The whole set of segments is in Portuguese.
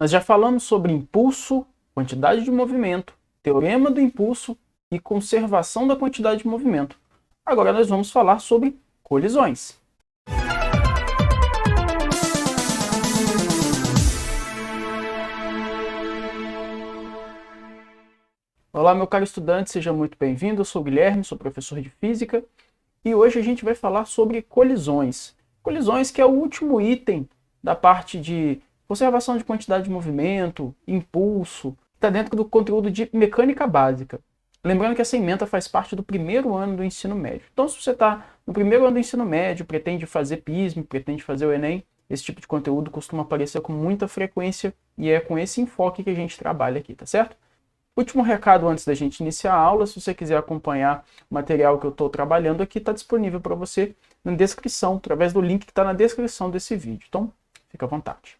Nós já falamos sobre impulso, quantidade de movimento, teorema do impulso e conservação da quantidade de movimento. Agora nós vamos falar sobre colisões. Olá, meu caro estudante, seja muito bem-vindo. Eu sou o Guilherme, sou professor de Física e hoje a gente vai falar sobre colisões. Colisões que é o último item da parte de conservação de quantidade de movimento, impulso, está dentro do conteúdo de mecânica básica. Lembrando que essa ementa faz parte do primeiro ano do ensino médio. Então, se você está no primeiro ano do ensino médio, pretende fazer PISM, pretende fazer o Enem, esse tipo de conteúdo costuma aparecer com muita frequência e é com esse enfoque que a gente trabalha aqui, tá certo? Último recado antes da gente iniciar a aula, se você quiser acompanhar o material que eu estou trabalhando aqui, está disponível para você na descrição, através do link que está na descrição desse vídeo. Então, fica à vontade.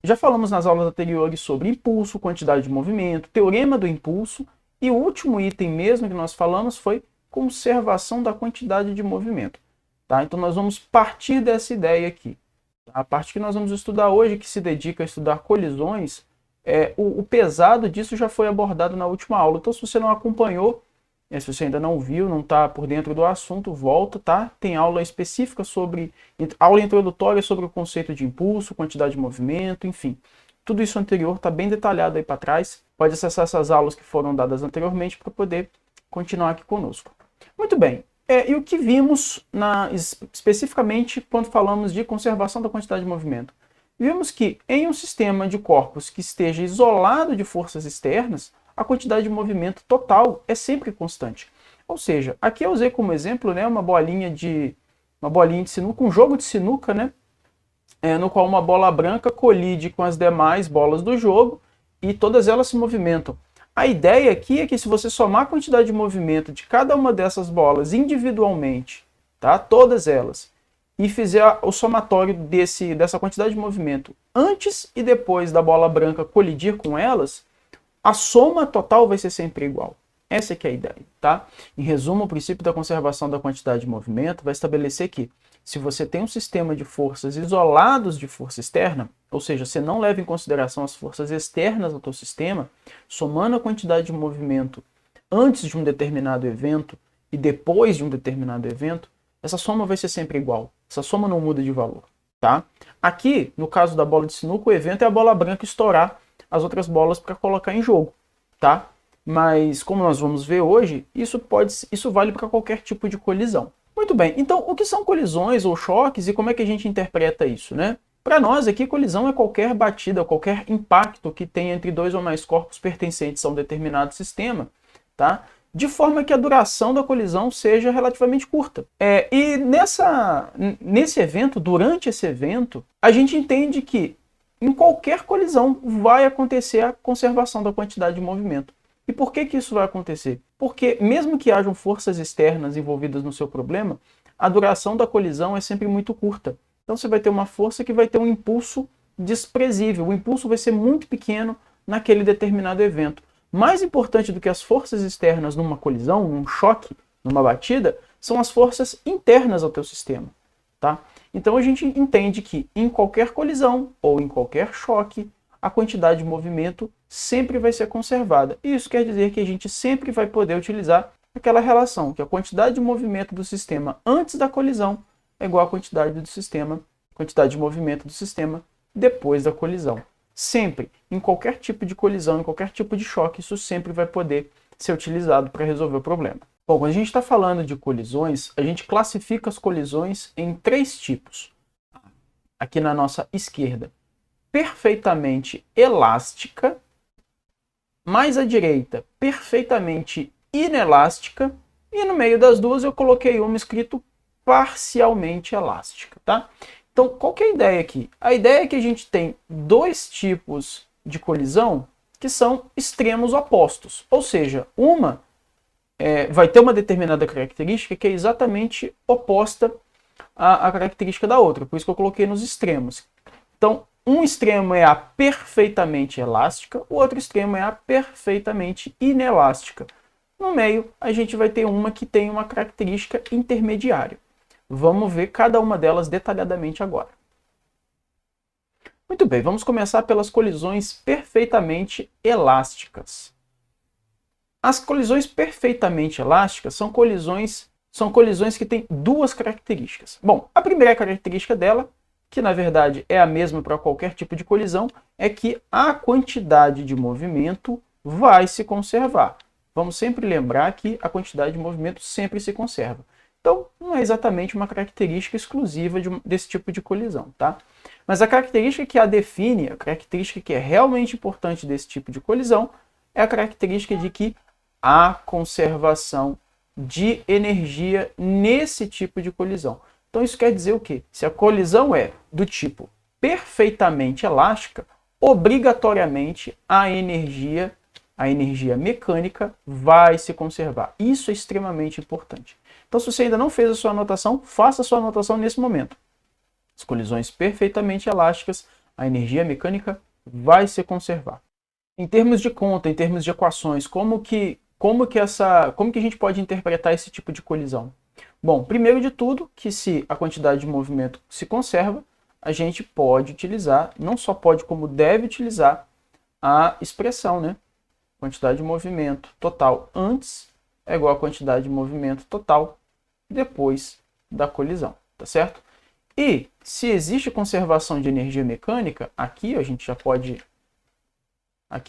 Já falamos nas aulas anteriores sobre impulso, quantidade de movimento, teorema do impulso, e o último item mesmo que nós falamos foi conservação da quantidade de movimento. Tá? Então nós vamos partir dessa ideia aqui. A parte que nós vamos estudar hoje, que se dedica a estudar colisões, o pesado disso já foi abordado na última aula. Então se você não acompanhou, se você ainda não viu, não está por dentro do assunto, volta, tá? Tem aula específica sobre, aula introdutória sobre o conceito de impulso, quantidade de movimento, enfim. Tudo isso anterior está bem detalhado aí para trás. Pode acessar essas aulas que foram dadas anteriormente para poder continuar aqui conosco. Muito bem. E o que vimos especificamente quando falamos de conservação da quantidade de movimento? Vimos que em um sistema de corpos que esteja isolado de forças externas, a quantidade de movimento total é sempre constante. Ou seja, aqui eu usei como exemplo, né, uma bolinha de sinuca, um jogo de sinuca, né, no qual uma bola branca colide com as demais bolas do jogo e todas elas se movimentam. A ideia aqui é que se você somar a quantidade de movimento de cada uma dessas bolas individualmente, tá, todas elas, e fizer o somatório dessa quantidade de movimento antes e depois da bola branca colidir com elas, a soma total vai ser sempre igual. Essa que é a ideia, tá? Em resumo, o princípio da conservação da quantidade de movimento vai estabelecer que se você tem um sistema de forças isolados de força externa, ou seja, você não leva em consideração as forças externas ao teu sistema, somando a quantidade de movimento antes de um determinado evento e depois de um determinado evento, essa soma vai ser sempre igual. Essa soma não muda de valor, tá? Aqui, no caso da bola de sinuca, o evento é a bola branca estourar as outras bolas para colocar em jogo, tá? Mas, como nós vamos ver hoje, isso vale para qualquer tipo de colisão. Muito bem, então o que são colisões ou choques e como é que a gente interpreta isso, né? Para nós aqui, colisão é qualquer batida, qualquer impacto que tenha entre dois ou mais corpos pertencentes a um determinado sistema, tá? De forma que a duração da colisão seja relativamente curta. E nesse evento, durante esse evento, a gente entende que em qualquer colisão vai acontecer a conservação da quantidade de movimento. E por que isso vai acontecer? Porque mesmo que hajam forças externas envolvidas no seu problema, a duração da colisão é sempre muito curta. Então você vai ter uma força que vai ter um impulso desprezível. O impulso vai ser muito pequeno naquele determinado evento. Mais importante do que as forças externas numa colisão, num choque, numa batida, são as forças internas ao teu sistema, tá? Então a gente entende que em qualquer colisão ou em qualquer choque, a quantidade de movimento sempre vai ser conservada. E isso quer dizer que a gente sempre vai poder utilizar aquela relação, que a quantidade de movimento do sistema antes da colisão é igual à quantidade de movimento do sistema depois da colisão. Sempre, em qualquer tipo de colisão, em qualquer tipo de choque, isso sempre vai poder ser utilizado para resolver o problema. Bom, quando a gente está falando de colisões, a gente classifica as colisões em três tipos. Aqui na nossa esquerda, perfeitamente elástica, mais à direita, perfeitamente inelástica, e no meio das duas eu coloquei uma escrito parcialmente elástica, tá? Então, qual que é a ideia aqui? A ideia é que a gente tem dois tipos de colisão que são extremos opostos. Ou seja, uma vai ter uma determinada característica que é exatamente oposta à característica da outra. Por isso que eu coloquei nos extremos. Então, um extremo é a perfeitamente elástica, o outro extremo é a perfeitamente inelástica. No meio, a gente vai ter uma que tem uma característica intermediária. Vamos ver cada uma delas detalhadamente agora. Muito bem, vamos começar pelas colisões perfeitamente elásticas. As colisões perfeitamente elásticas são colisões que têm duas características. Bom, a primeira característica dela, que na verdade é a mesma para qualquer tipo de colisão, é que a quantidade de movimento vai se conservar. Vamos sempre lembrar que a quantidade de movimento sempre se conserva. Então, não é exatamente uma característica exclusiva desse tipo de colisão, tá? Mas a característica que a define, a característica que é realmente importante desse tipo de colisão, é a característica de que há conservação de energia nesse tipo de colisão. Então isso quer dizer o quê? Se a colisão é do tipo perfeitamente elástica, obrigatoriamente a energia mecânica vai se conservar. Isso é extremamente importante. Então, se você ainda não fez a sua anotação, faça a sua anotação nesse momento. As colisões perfeitamente elásticas, a energia mecânica vai se conservar. Em termos de conta, em termos de equações, como que a gente pode interpretar esse tipo de colisão? Bom, primeiro de tudo, que se a quantidade de movimento se conserva, a gente pode utilizar, não só pode, como deve utilizar a expressão, né? Quantidade de movimento total antes é igual a quantidade de movimento total depois da colisão, tá certo? E se existe conservação de energia mecânica, aqui a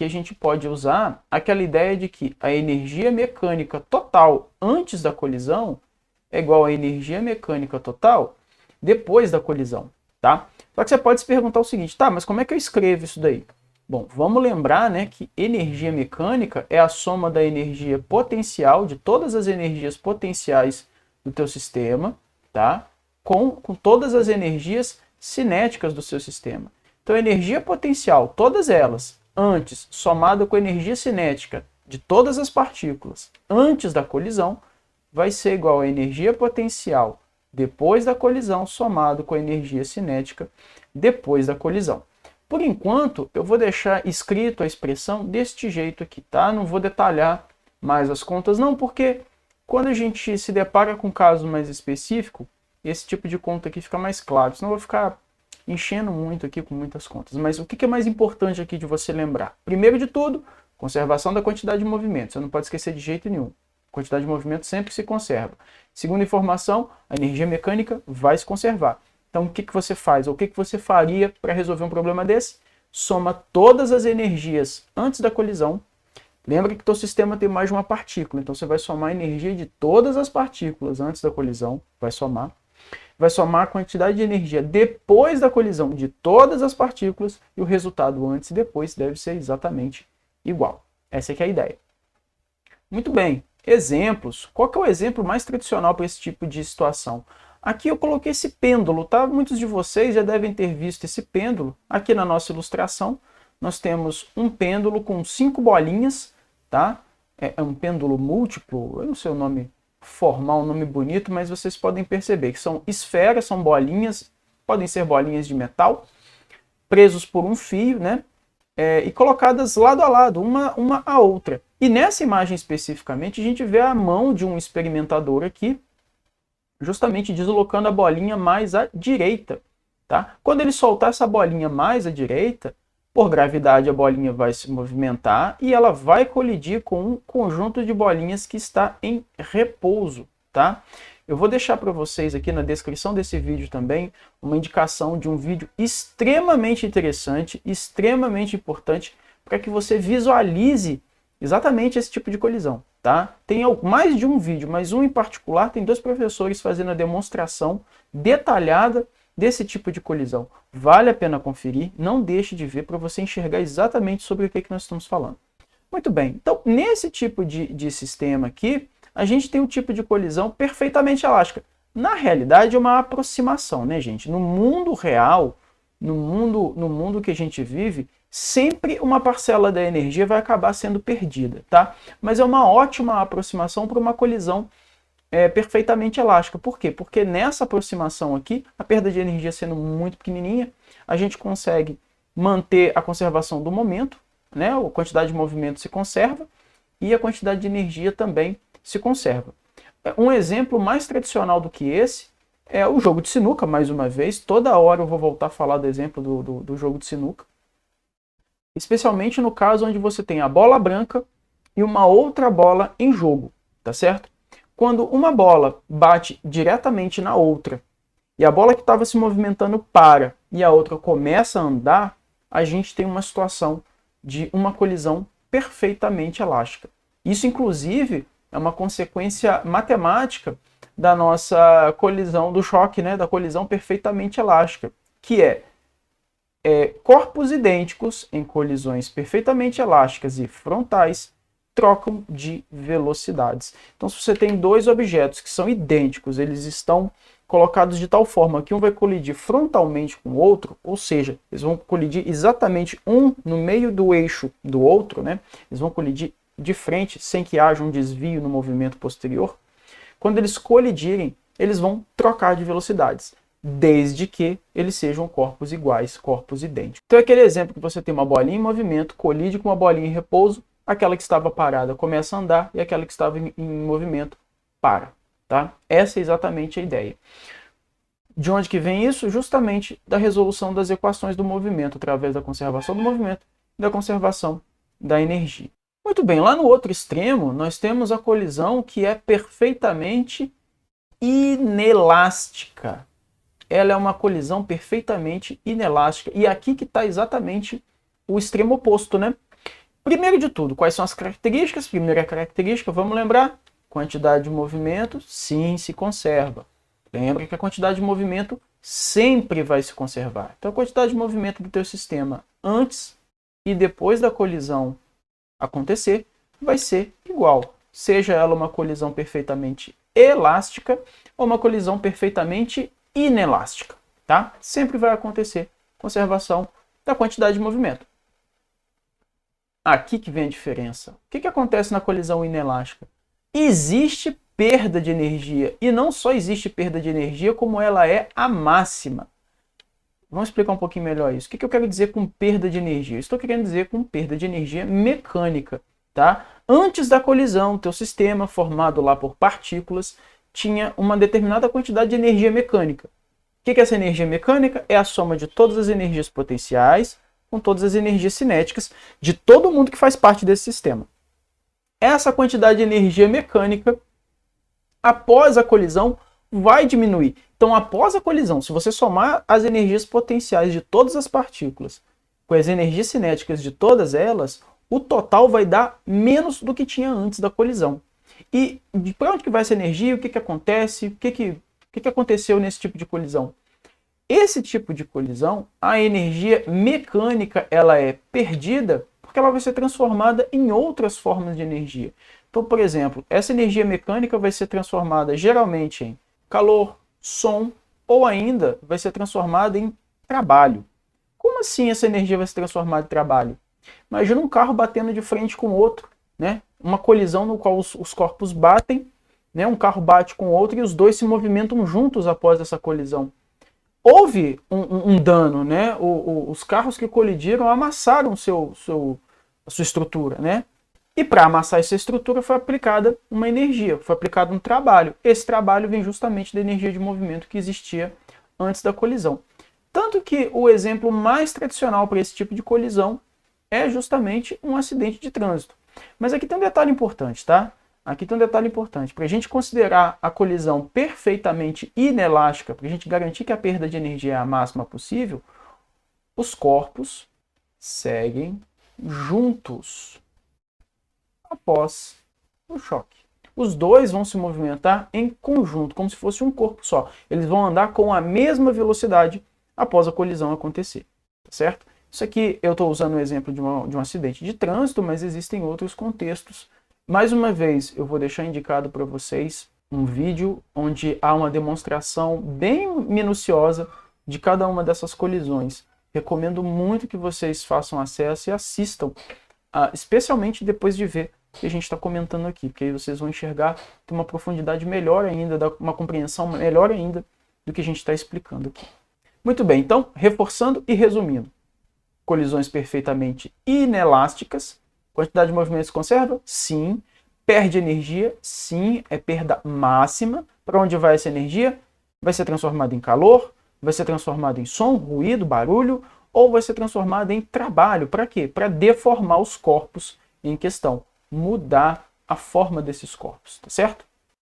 gente pode usar aquela ideia de que a energia mecânica total antes da colisão é igual à energia mecânica total depois da colisão, tá? Só que você pode se perguntar o seguinte, tá, mas como é que eu escrevo isso daí? Bom, vamos lembrar, né, que energia mecânica é a soma da energia potencial, de todas as energias potenciais do teu sistema, tá? Com todas as energias cinéticas do seu sistema. Então, energia potencial, todas elas, antes, somada com a energia cinética de todas as partículas antes da colisão, vai ser igual a energia potencial depois da colisão, somado com a energia cinética depois da colisão. Por enquanto, eu vou deixar escrito a expressão deste jeito aqui, tá? Não vou detalhar mais as contas, não, porque quando a gente se depara com um caso mais específico, esse tipo de conta aqui fica mais claro, senão eu vou ficar enchendo muito aqui com muitas contas. Mas o que é mais importante aqui de você lembrar? Primeiro de tudo, conservação da quantidade de movimento. Você não pode esquecer de jeito nenhum. A quantidade de movimento sempre se conserva. Segunda informação, a energia mecânica vai se conservar. Então, o que você faz? Ou o que você faria para resolver um problema desse? Soma todas as energias antes da colisão. Lembra que o teu sistema tem mais de uma partícula, então você vai somar a energia de todas as partículas antes da colisão, vai somar a quantidade de energia depois da colisão de todas as partículas, e o resultado antes e depois deve ser exatamente igual. Essa é a ideia. Muito bem, exemplos. Qual que é o exemplo mais tradicional para esse tipo de situação? Aqui eu coloquei esse pêndulo, tá? Muitos de vocês já devem ter visto esse pêndulo. Aqui na nossa ilustração, nós temos um pêndulo com 5 bolinhas, tá? É um pêndulo múltiplo, eu não sei o nome formal, um nome bonito, mas vocês podem perceber que são esferas, são bolinhas, podem ser bolinhas de metal, presos por um fio, né? E colocadas lado a lado, uma a outra. E nessa imagem especificamente, a gente vê a mão de um experimentador aqui, justamente deslocando a bolinha mais à direita, tá? Quando ele soltar essa bolinha mais à direita, por gravidade a bolinha vai se movimentar e ela vai colidir com um conjunto de bolinhas que está em repouso, tá? Eu vou deixar para vocês aqui na descrição desse vídeo também uma indicação de um vídeo extremamente interessante, extremamente importante, para que você visualize exatamente esse tipo de colisão, tá? Tem mais de um vídeo, mas um em particular tem 2 professores fazendo a demonstração detalhada desse tipo de colisão. Vale a pena conferir, não deixe de ver para você enxergar exatamente sobre o que nós estamos falando. Muito bem, então nesse tipo de sistema aqui, a gente tem um tipo de colisão perfeitamente elástica. Na realidade é uma aproximação, né, gente? No mundo real, no mundo que a gente vive, sempre uma parcela da energia vai acabar sendo perdida, tá? Mas é uma ótima aproximação para uma colisão perfeitamente elástica. Por quê? Porque nessa aproximação aqui, a perda de energia sendo muito pequenininha, a gente consegue manter a conservação do momento, né? A quantidade de movimento se conserva e a quantidade de energia também se conserva. Um exemplo mais tradicional do que esse é o jogo de sinuca, mais uma vez. Toda hora eu vou voltar a falar do exemplo do jogo de sinuca. Especialmente no caso onde você tem a bola branca e uma outra bola em jogo, tá certo? Quando uma bola bate diretamente na outra e a bola que estava se movimentando para e a outra começa a andar, a gente tem uma situação de uma colisão perfeitamente elástica. Isso, inclusive, é uma consequência matemática da nossa colisão, do choque, né, da colisão perfeitamente elástica, que é corpos idênticos em colisões perfeitamente elásticas e frontais trocam de velocidades. Então, se você tem dois objetos que são idênticos, eles estão colocados de tal forma que um vai colidir frontalmente com o outro, ou seja, eles vão colidir exatamente um no meio do eixo do outro, né? Eles vão colidir de frente, sem que haja um desvio no movimento posterior. Quando eles colidirem, eles vão trocar de velocidades, desde que eles sejam corpos iguais, corpos idênticos. Então, aquele exemplo que você tem uma bolinha em movimento, colide com uma bolinha em repouso, aquela que estava parada começa a andar e aquela que estava em movimento para. Tá? Essa é exatamente a ideia. De onde que vem isso? Justamente da resolução das equações do movimento, através da conservação do movimento e da conservação da energia. Muito bem, lá no outro extremo, nós temos a colisão que é perfeitamente inelástica. Ela é uma colisão perfeitamente inelástica. E aqui que está exatamente o extremo oposto, né? Primeiro de tudo, quais são as características? Primeira característica, vamos lembrar, quantidade de movimento, sim, se conserva. Lembra que a quantidade de movimento sempre vai se conservar. Então, a quantidade de movimento do teu sistema antes e depois da colisão acontecer vai ser igual. Seja ela uma colisão perfeitamente elástica ou uma colisão perfeitamente inelástica, tá? Sempre vai acontecer conservação da quantidade de movimento. Aqui que vem a diferença. O que acontece na colisão inelástica? Existe perda de energia. E não só existe perda de energia, como ela é a máxima. Vamos explicar um pouquinho melhor isso. O que eu quero dizer com perda de energia? Estou querendo dizer com perda de energia mecânica. Tá? Antes da colisão, o teu sistema, formado lá por partículas, tinha uma determinada quantidade de energia mecânica. O que é essa energia mecânica? É a soma de todas as energias potenciais com todas as energias cinéticas de todo mundo que faz parte desse sistema. Essa quantidade de energia mecânica, após a colisão, vai diminuir. Então, após a colisão, se você somar as energias potenciais de todas as partículas com as energias cinéticas de todas elas, o total vai dar menos do que tinha antes da colisão. E para onde que vai essa energia? O que acontece? O que aconteceu nesse tipo de colisão? Esse tipo de colisão, a energia mecânica ela é perdida porque ela vai ser transformada em outras formas de energia. Então, por exemplo, essa energia mecânica vai ser transformada geralmente em calor, som, ou ainda vai ser transformada em trabalho. Como assim essa energia vai ser transformada em trabalho? Imagina um carro batendo de frente com o outro, né? Uma colisão no qual os corpos batem, né? Um carro bate com o outro e os dois se movimentam juntos após essa colisão. Houve um dano, né? Os carros que colidiram amassaram a sua estrutura, né? E para amassar essa estrutura foi aplicada uma energia, foi aplicado um trabalho. Esse trabalho vem justamente da energia de movimento que existia antes da colisão. Tanto que o exemplo mais tradicional para esse tipo de colisão é justamente um acidente de trânsito. Mas aqui tem um detalhe importante, tá? Aqui tem um detalhe importante. Para a gente considerar a colisão perfeitamente inelástica, para a gente garantir que a perda de energia é a máxima possível, os corpos seguem juntos após o choque. Os dois vão se movimentar em conjunto, como se fosse um corpo só. Eles vão andar com a mesma velocidade após a colisão acontecer, tá certo? Isso aqui eu estou usando o exemplo de um acidente de trânsito, mas existem outros contextos. Mais uma vez, eu vou deixar indicado para vocês um vídeo onde há uma demonstração bem minuciosa de cada uma dessas colisões. Recomendo muito que vocês façam acesso e assistam, especialmente depois de ver o que a gente está comentando aqui, porque aí vocês vão enxergar ter uma profundidade melhor ainda, uma compreensão melhor ainda do que a gente está explicando aqui. Muito bem, então, reforçando e resumindo. Colisões perfeitamente inelásticas. Quantidade de movimento se conserva? Sim. Perde energia? Sim, é perda máxima. Para onde vai essa energia? Vai ser transformado em calor? Vai ser transformado em som, ruído, barulho? Ou vai ser transformado em trabalho? Para quê? Para deformar os corpos em questão, mudar a forma desses corpos, tá certo?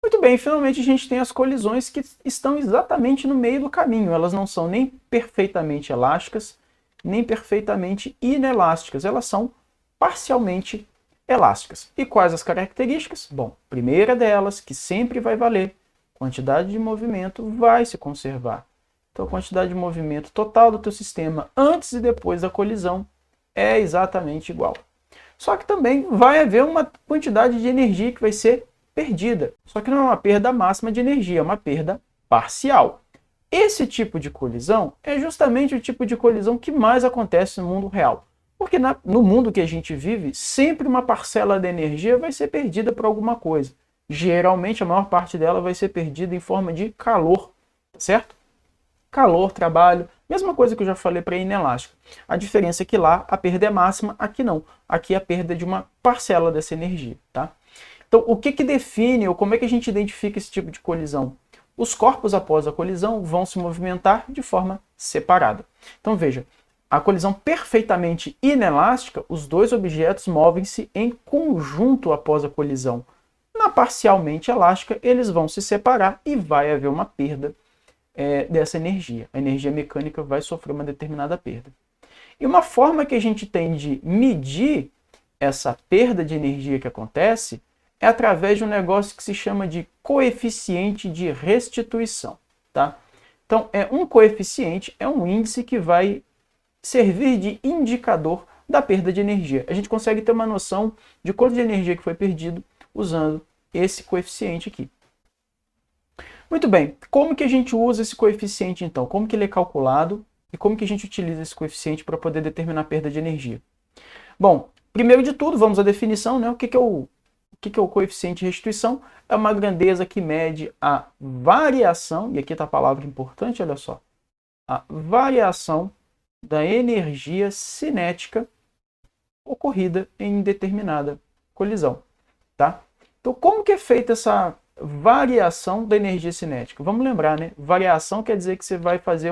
Muito bem, finalmente a gente tem as colisões que estão exatamente no meio do caminho. Elas não são nem perfeitamente elásticas, nem perfeitamente inelásticas. Elas são parcialmente elásticas. E quais as características? Bom, primeira delas, que sempre vai valer, quantidade de movimento vai se conservar. Então a quantidade de movimento total do teu sistema antes e depois da colisão é exatamente igual. Só que também vai haver uma quantidade de energia que vai ser perdida. Só que não é uma perda máxima de energia, é uma perda parcial. Esse tipo de colisão é justamente o tipo de colisão que mais acontece no mundo real. Porque no mundo que a gente vive, sempre uma parcela da energia vai ser perdida por alguma coisa. Geralmente, a maior parte dela vai ser perdida em forma de calor, certo? Calor, trabalho, mesma coisa que eu já falei para inelástico. A diferença é que lá a perda é máxima, aqui não. Aqui é a perda de uma parcela dessa energia, tá? Então, o que define, ou como é que a gente identifica esse tipo de colisão? Os corpos após a colisão vão se movimentar de forma separada. Então, veja, a colisão perfeitamente inelástica, os dois objetos movem-se em conjunto após a colisão. Na parcialmente elástica, eles vão se separar e vai haver uma perda dessa energia. A energia mecânica vai sofrer uma determinada perda. E uma forma que a gente tem de medir essa perda de energia que acontece é através de um negócio que se chama de coeficiente de restituição, tá? Então, um coeficiente é um índice que vai servir de indicador da perda de energia. A gente consegue ter uma noção de quanto de energia que foi perdido usando esse coeficiente aqui. Muito bem, como que a gente usa esse coeficiente então? Como que ele é calculado e como que a gente utiliza esse coeficiente para poder determinar a perda de energia? Bom, primeiro de tudo, vamos à definição, né? O que é o coeficiente de restituição? É uma grandeza que mede a variação, e aqui está a palavra importante, olha só, a variação da energia cinética ocorrida em determinada colisão, tá? Então, como que é feita essa variação da energia cinética? Vamos lembrar, né? Variação quer dizer que você vai fazer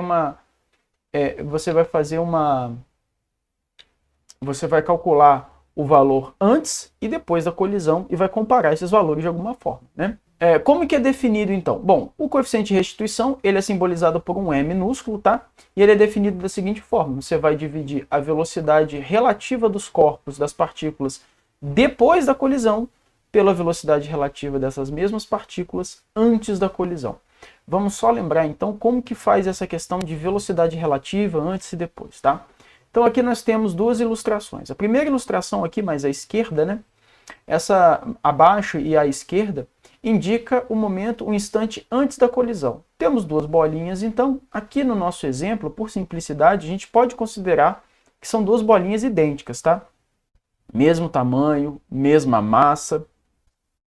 você vai calcular o valor antes e depois da colisão e vai comparar esses valores de alguma forma, né? Como que é definido então? Bom, o coeficiente de restituição ele é simbolizado por um M minúsculo, tá? E ele é definido da seguinte forma: você vai dividir a velocidade relativa dos corpos, das partículas, depois da colisão, pela velocidade relativa dessas mesmas partículas antes da colisão. Vamos só lembrar então como que faz essa questão de velocidade relativa antes e depois, tá? Então aqui nós temos duas ilustrações. A primeira ilustração aqui, mais à esquerda, né? Essa abaixo e à esquerda indica o momento, o instante antes da colisão. Temos duas bolinhas, então aqui no nosso exemplo, por simplicidade, a gente pode considerar que são duas bolinhas idênticas, tá? Mesmo tamanho, mesma massa,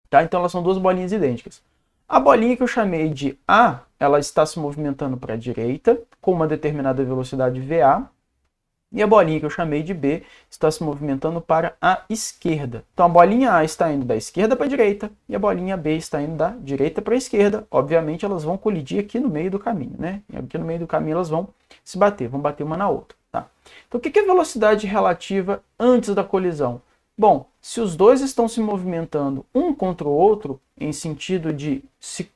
tá? Então elas são duas bolinhas idênticas. A bolinha que eu chamei de A, ela está se movimentando para a direita, com uma determinada velocidade VA, e a bolinha que eu chamei de B está se movimentando para a esquerda. Então a bolinha A está indo da esquerda para a direita e a bolinha B está indo da direita para a esquerda. Obviamente elas vão colidir aqui no meio do caminho, né? E aqui no meio do caminho elas vão se bater, vão bater uma na outra, tá? Então o que é velocidade relativa antes da colisão? Bom, se os dois estão se movimentando um contra o outro, em sentido de se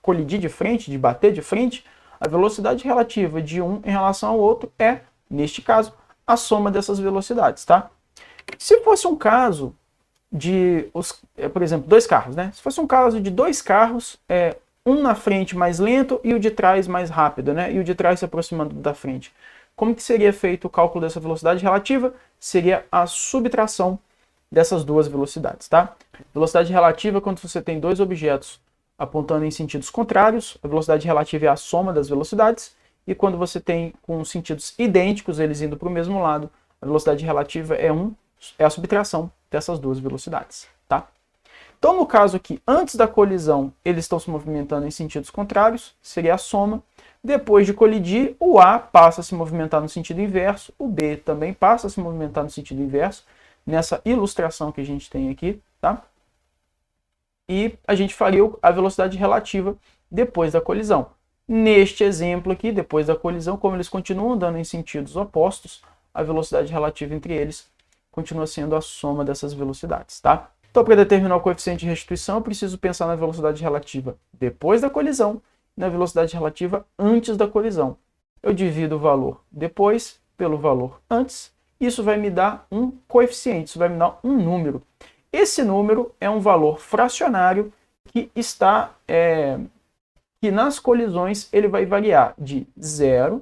colidir de frente, de bater de frente, a velocidade relativa de um em relação ao outro é, neste caso, a soma dessas velocidades, tá? Se fosse um caso de, por exemplo, dois carros, né? Se fosse um caso de dois carros, um na frente mais lento e o de trás mais rápido, né? E o de trás se aproximando da frente. Como que seria feito o cálculo dessa velocidade relativa? Seria a subtração dessas duas velocidades, tá? Velocidade relativa é quando você tem dois objetos apontando em sentidos contrários, a velocidade relativa é a soma das velocidades, e quando você tem com sentidos idênticos, eles indo para o mesmo lado, a velocidade relativa é a subtração dessas duas velocidades, tá? Então, no caso aqui, antes da colisão, eles estão se movimentando em sentidos contrários, seria a soma. Depois de colidir, o A passa a se movimentar no sentido inverso, o B também passa a se movimentar no sentido inverso, nessa ilustração que a gente tem aqui, tá? E a gente faria a velocidade relativa depois da colisão. Neste exemplo aqui, depois da colisão, como eles continuam andando em sentidos opostos, a velocidade relativa entre eles continua sendo a soma dessas velocidades, tá? Então, para determinar o coeficiente de restituição, eu preciso pensar na velocidade relativa depois da colisão e na velocidade relativa antes da colisão. Eu divido o valor depois pelo valor antes, isso vai me dar um coeficiente, isso vai me dar um número. Esse número é um valor fracionário que está, que nas colisões ele vai variar de 0.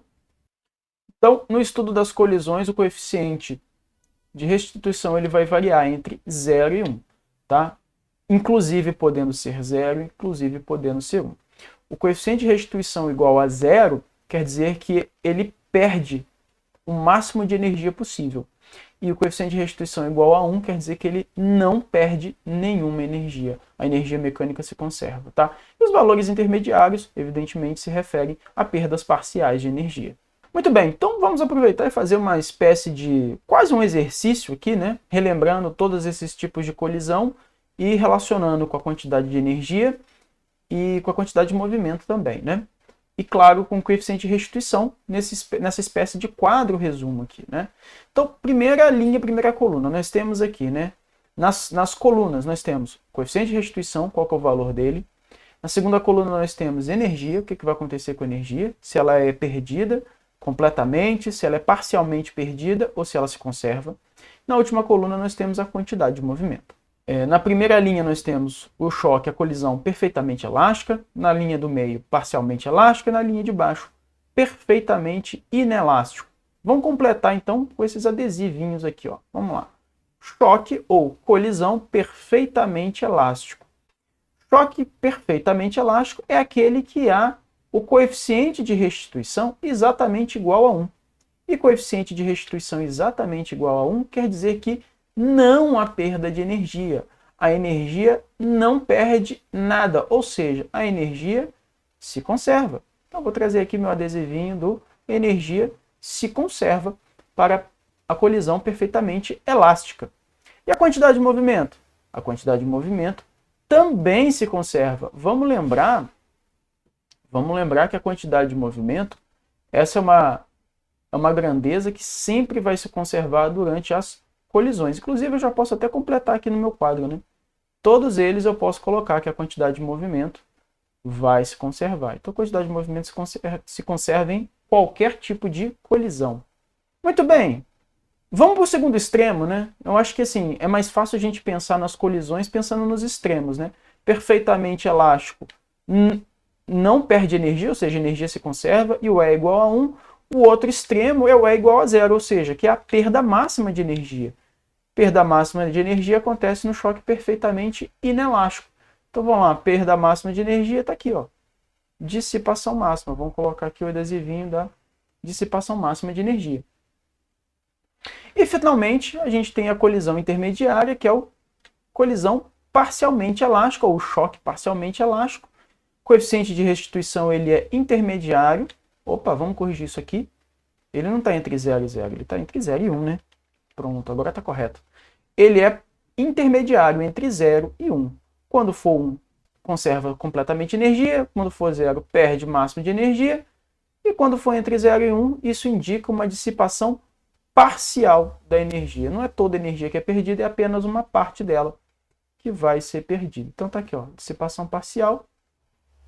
Então, no estudo das colisões, o coeficiente de restituição ele vai variar entre 0 e 1, tá? Inclusive podendo ser 0, inclusive podendo ser 1. O coeficiente de restituição igual a 0 quer dizer que ele perde o máximo de energia possível. E o coeficiente de restituição igual a 1 quer dizer que ele não perde nenhuma energia. A energia mecânica se conserva, tá? E os valores intermediários, evidentemente, se referem a perdas parciais de energia. Muito bem, então vamos aproveitar e fazer uma espécie de quase um exercício aqui, né? Relembrando todos esses tipos de colisão e relacionando com a quantidade de energia e com a quantidade de movimento também, né? E claro, com o coeficiente de restituição nessa espécie de quadro resumo aqui, né? Então, primeira linha, primeira coluna, nós temos aqui, né? Nas colunas nós temos coeficiente de restituição, qual que é o valor dele. Na segunda coluna nós temos energia, o que vai acontecer com a energia, se ela é perdida completamente, se ela é parcialmente perdida ou se ela se conserva. Na última coluna nós temos a quantidade de movimento. Na primeira linha nós temos o choque, a colisão perfeitamente elástica, na linha do meio parcialmente elástica e na linha de baixo perfeitamente inelástico. Vamos completar então com esses adesivinhos aqui, ó. Vamos lá. Choque ou colisão perfeitamente elástico. Choque perfeitamente elástico é aquele que há o coeficiente de restituição exatamente igual a 1. E coeficiente de restituição exatamente igual a 1 quer dizer que não há perda de energia. A energia não perde nada, ou seja, a energia se conserva. Então, vou trazer aqui meu adesivinho do energia se conserva para a colisão perfeitamente elástica. E a quantidade de movimento? A quantidade de movimento também se conserva. Vamos lembrar que a quantidade de movimento, essa é uma grandeza que sempre vai se conservar durante as colisões. Inclusive, eu já posso até completar aqui no meu quadro, né? Todos eles eu posso colocar que a quantidade de movimento vai se conservar. Então, a quantidade de movimento se conserva em qualquer tipo de colisão. Muito bem. Vamos para o segundo extremo, né? Eu acho que assim, é mais fácil a gente pensar nas colisões pensando nos extremos, né? Perfeitamente elástico não perde energia, ou seja, a energia se conserva, e o E é igual a 1. O outro extremo é o E igual a 0, ou seja, que é a perda máxima de energia. Perda máxima de energia acontece no choque perfeitamente inelástico. Então vamos lá, perda máxima de energia está aqui, ó. Dissipação máxima. Vamos colocar aqui o adesivinho da dissipação máxima de energia. E finalmente a gente tem a colisão intermediária, que é a colisão parcialmente elástica, ou choque parcialmente elástico. O coeficiente de restituição ele é intermediário. Opa, vamos corrigir isso aqui. Ele não está entre 0 e 0, ele está entre 0 e 1, né? Pronto, agora está correto. Ele é intermediário entre 0 e 1. Quando for 1, conserva completamente energia. Quando for 0, perde o máximo de energia. E quando for entre 0 e 1, isso indica uma dissipação parcial da energia. Não é toda a energia que é perdida, é apenas uma parte dela que vai ser perdida. Então está aqui, ó, dissipação parcial.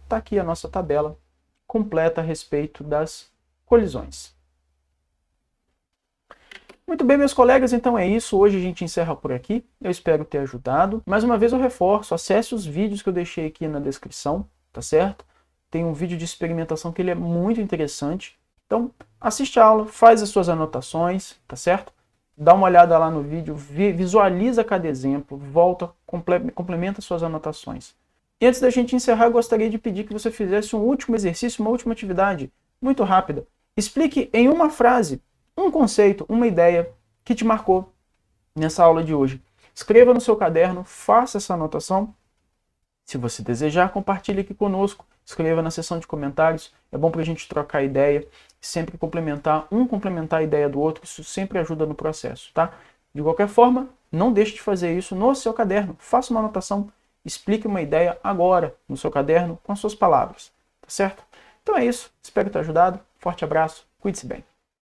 Está aqui a nossa tabela completa a respeito das colisões. Muito bem, meus colegas, então é isso. Hoje a gente encerra por aqui. Eu espero ter ajudado. Mais uma vez eu reforço, acesse os vídeos que eu deixei aqui na descrição, tá certo? Tem um vídeo de experimentação que ele é muito interessante. Então, assiste a aula, faz as suas anotações, tá certo? Dá uma olhada lá no vídeo, visualiza cada exemplo, volta, complementa suas anotações. E antes da gente encerrar, eu gostaria de pedir que você fizesse um último exercício, uma última atividade, muito rápida. Explique em uma frase, um conceito, uma ideia que te marcou nessa aula de hoje. Escreva no seu caderno, faça essa anotação. Se você desejar, compartilhe aqui conosco. Escreva na seção de comentários. É bom para a gente trocar ideia, sempre complementar a ideia do outro. Isso sempre ajuda no processo, tá? De qualquer forma, não deixe de fazer isso no seu caderno. Faça uma anotação. Explique uma ideia agora no seu caderno com as suas palavras, tá certo? Então Então é isso, espero ter ajudado. Forte abraço, cuide-se bem.